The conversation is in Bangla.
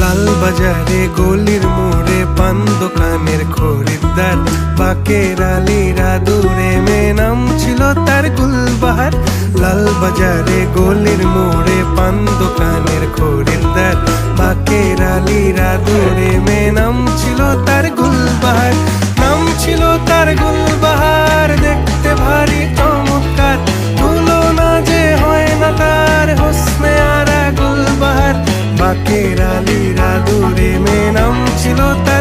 লাল বাজারে গলির মোড়ে পান দোকানের খরিদ্দার, বাকের আলীরা দূরে মেয়ে নাম ছিল তার গুলবাহার। লাল বাজারে গলির মোড়ে পান দোকানের খরিদ্দার, বাকের আলীরা দূরে মেয়ে নাম ছিল তার গুলবাহার। নাম ছিল তার গুলবাহার, দেখতে ভারী চমৎকার, তুলনা যে হয় না তার হোসনে আরা গুলবাহার। বাকের আলীরা দূরে মেয়ে নাম ছিল তার